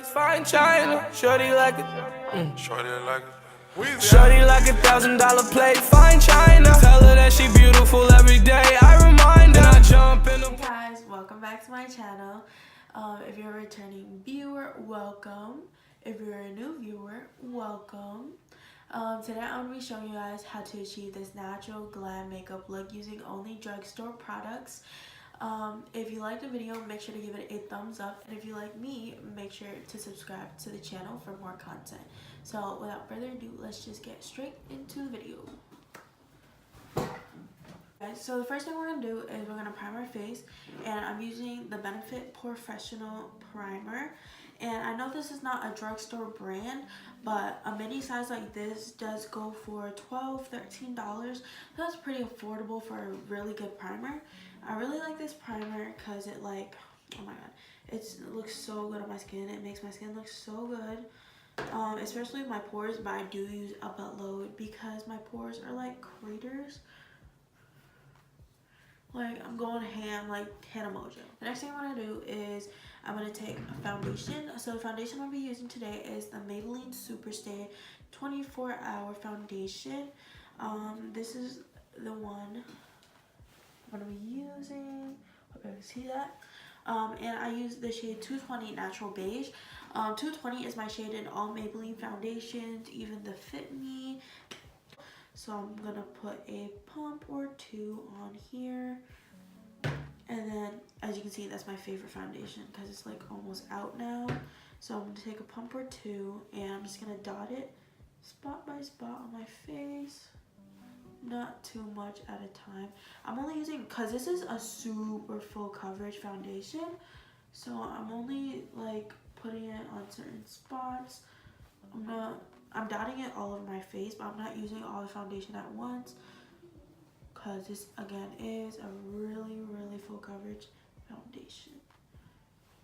Fine China, shorty like it. Shorty like $1,000 plate. Fine China, tell her that she beautiful every day. I remind her. I jump in the. Hey guys, welcome back to my channel. If you're a returning viewer, welcome. If you're a new viewer, welcome. Today I'm going to be showing you guys how to achieve this natural glam makeup look using only drugstore products. If you like the video, make sure to give it a thumbs up, and if you like me, make sure to subscribe to the channel for more content. So without further ado, let's just get straight into the video. Guys, so the first thing we're going to do is we're going to prime our face, and I'm using the Benefit Professional Primer. And I know this is not a drugstore brand, but a mini size like this does go for $12, $13. That's pretty affordable for a really good primer. I really like this primer because it oh my god, it looks so good on my skin. It makes my skin look so good, especially with my pores, but I do use a buttload because my pores are like craters. Like, I'm going ham, like Hannah Mojo. The next thing I'm going to do is I'm going to take a foundation. So the foundation I'll be using today is the Maybelline Superstay 24-Hour Foundation. This is the one I'm going to be using. Hope you can see that. And I use the shade 220 Natural Beige. 220 is my shade in all Maybelline foundations, even the Fit Me. So I'm going to put a pump or two on here. And then, as you can see, that's my favorite foundation because it's like almost out now. So I'm going to take a pump or two, and I'm just going to dot it spot by spot on my face. Not too much at a time. I'm only using, because this is a super full coverage foundation, so I'm only like putting it on certain spots. I'm dotting it all over my face, but I'm not using all the foundation at once because this again is a really full coverage foundation.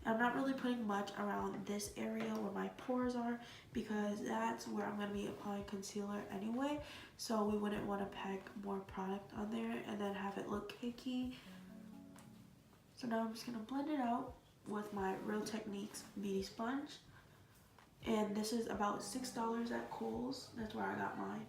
I'm not really putting much around this area where my pores are because that's where I'm going to be applying concealer anyway, so we wouldn't want to pack more product on there and then have it look cakey. So now I'm just going to blend it out with my Real Techniques beauty sponge. And this is about $6 at Kohl's. That's where I got mine.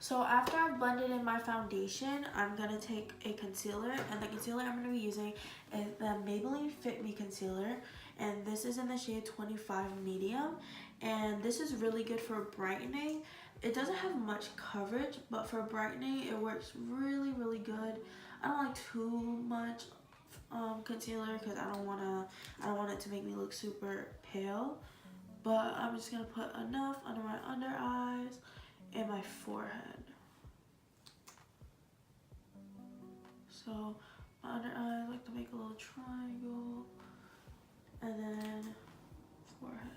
So after I've blended in my foundation, I'm going to take a concealer. And the concealer I'm going to be using is the Maybelline Fit Me Concealer. And this is in the shade 25 Medium. And this is really good for brightening. It doesn't have much coverage, but for brightening, it works really good. I don't like too much concealer because I don't want it to make me look super pale. But I'm just gonna put enough under my under eyes and my forehead. So my under eye, I like to make a little triangle, and then forehead.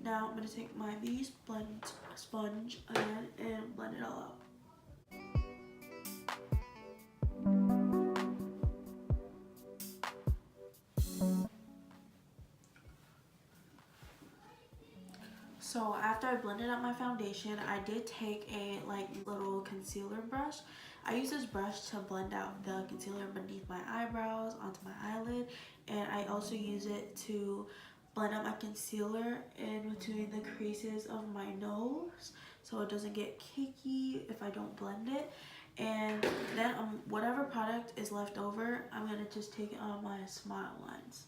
Now I'm going to take my beauty sponge again and blend it all out. So after I blended out my foundation, I did take a little concealer brush. I use this brush to blend out the concealer beneath my eyebrows onto my eyelid, and I also use it to blend out my concealer in between the creases of my nose so it doesn't get cakey if I don't blend it. And then whatever product is left over, I'm going to just take it on my smile lines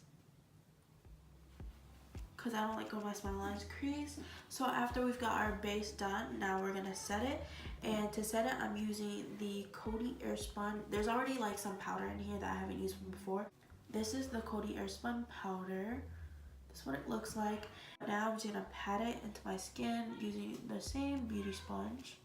because I don't like when my smile lines crease. So after we've got our base done, now we're going to set it. And to set it, I'm using the Coty Airspun. There's already like some powder in here that I haven't used before. This is the Coty Airspun powder. That's what it looks like. Now I'm just going to pat it into my skin using the same beauty sponge.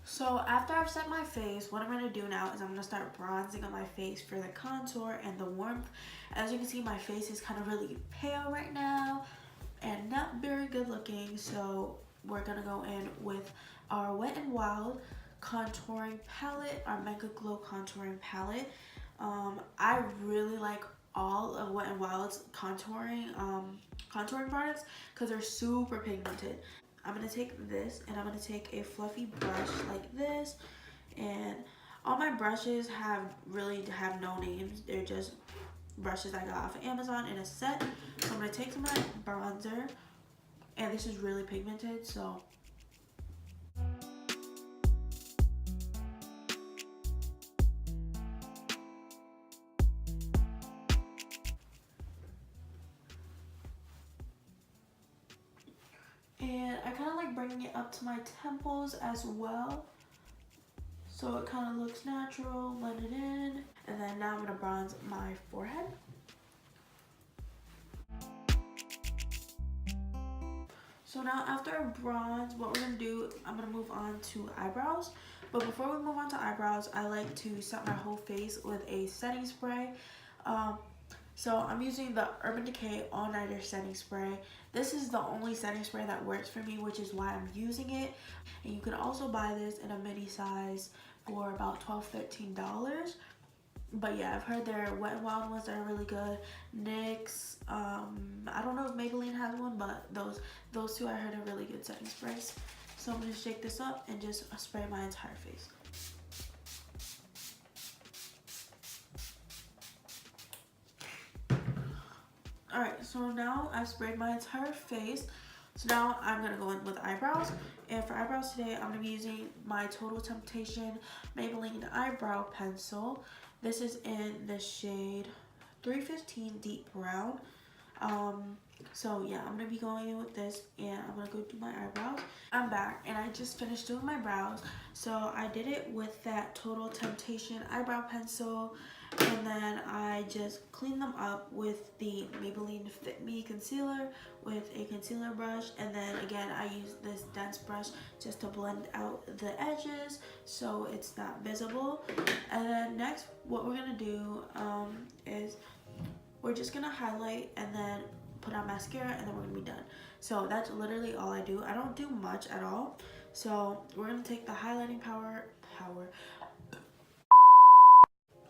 So after I've set my face, what I'm going to do now is I'm going to start bronzing on my face for the contour and the warmth. As you can see, my face is kind of really pale right now and not very good looking. So we're going to go in with our WetNWild contouring palette, our MegaGlo contouring palette. I like all of WetNWild's contouring products because they're super pigmented. I'm gonna take this and I'm gonna take a fluffy brush like this, and all my brushes really have no names. They're just brushes I got off of Amazon in a set. So I'm gonna take some of that bronzer, and this is really pigmented, so and I kind of like bringing it up to my temples as well, so it kind of looks natural, blend it in. And then now I'm gonna bronze my forehead. So now after I bronze, what we're gonna do, I'm gonna move on to eyebrows. But before we move on to eyebrows, I like to set my whole face with a setting spray. So I'm using the Urban Decay All Nighter setting spray. This is the only setting spray that works for me, which is why I'm using it. And you can also buy this in a mini size for about $12–13. But yeah, I've heard their WetNWild ones that are really good. NYX, I don't know if Maybelline has one, but those two I heard are really good setting sprays. So I'm gonna shake this up and just spray my entire face. Alright, so now I've sprayed my entire face. So now I'm going to go in with eyebrows. And for eyebrows today, I'm going to be using my Total Temptation Maybelline Eyebrow Pencil. This is in the shade 315 Deep Brown. So yeah, I'm going to be going in with this, and I'm going to go do my eyebrows. I'm back, and I just finished doing my brows. So I did it with that Total Temptation Eyebrow Pencil. And then I just cleaned them up with the Maybelline Fit Me concealer with a concealer brush. And then again, I use this dense brush just to blend out the edges so it's not visible. And then next, what we're gonna do is we're just gonna highlight and then put on mascara, and then we're gonna be done. So that's literally all I do. I don't do much at all. So we're gonna take the highlighting power.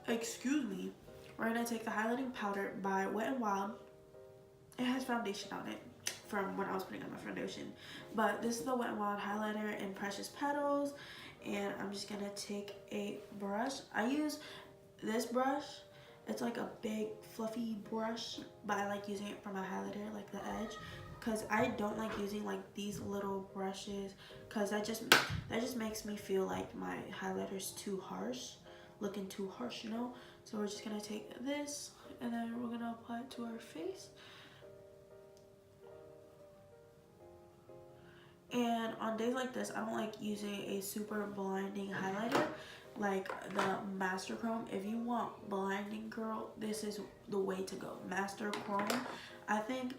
Excuse me. We're gonna take the highlighting powder by WetNWild. It has foundation on it from when I was putting on my foundation, but this is the WetNWild highlighter in Precious Petals. And I'm just gonna take a brush. I use this brush. It's like a big fluffy brush, but I like using it for my highlighter, like the edge, because I don't like using like these little brushes, because that just makes me feel like my highlighter's too harsh, looking too harsh, you know. So we're just gonna take this and then we're gonna apply it to our face. And on days like this, I don't like using a super blinding highlighter like the Master Chrome. If you want blinding, girl, this is the way to go. Master Chrome. I think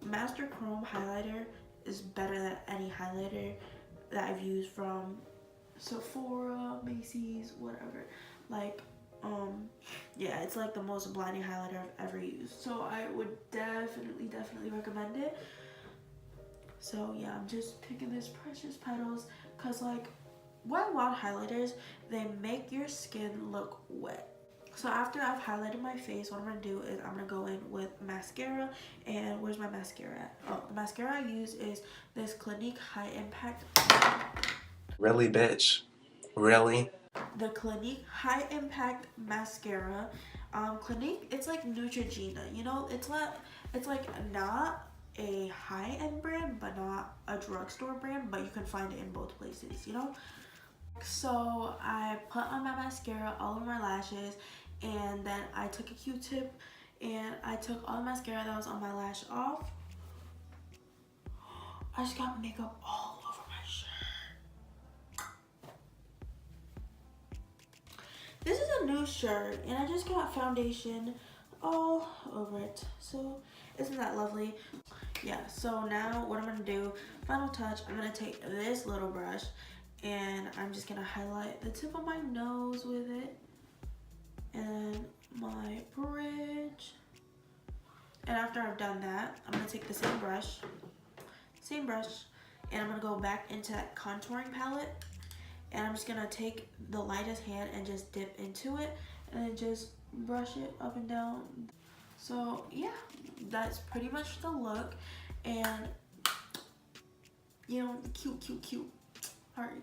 Master Chrome highlighter is better than any highlighter that I've used from Sephora, Macy's, whatever. Like, yeah, it's like the most blinding highlighter I've ever used. So I would definitely recommend it. So yeah, I'm just picking this Precious Petals because like WetNWild highlighters, they make your skin look wet. So after I've highlighted my face, what I'm going to do is I'm going to go in with mascara. And where's my mascara at? Oh, the mascara I use is this Clinique High Impact. Really, bitch? Really? The Clinique High Impact Mascara. Clinique, it's like Neutrogena, you know? It's like not a high-end brand, but not a drugstore brand, but you can find it in both places, you know? So I put on my mascara all over my lashes, and then I took a Q-tip and I took all the mascara that was on my lash off. I just got makeup all over my shirt. This is a new shirt, and I just got foundation all over it. So isn't that lovely? Yeah, so now what I'm going to do, final touch, I'm going to take this little brush and I'm just going to highlight the tip of my nose with it and my bridge. And after I've done that, I'm going to take the same brush, and I'm going to go back into that contouring palette, and I'm just going to take the lightest hand and just dip into it and then just brush it up and down. So yeah, that's pretty much the look. And you know, cute. Alright.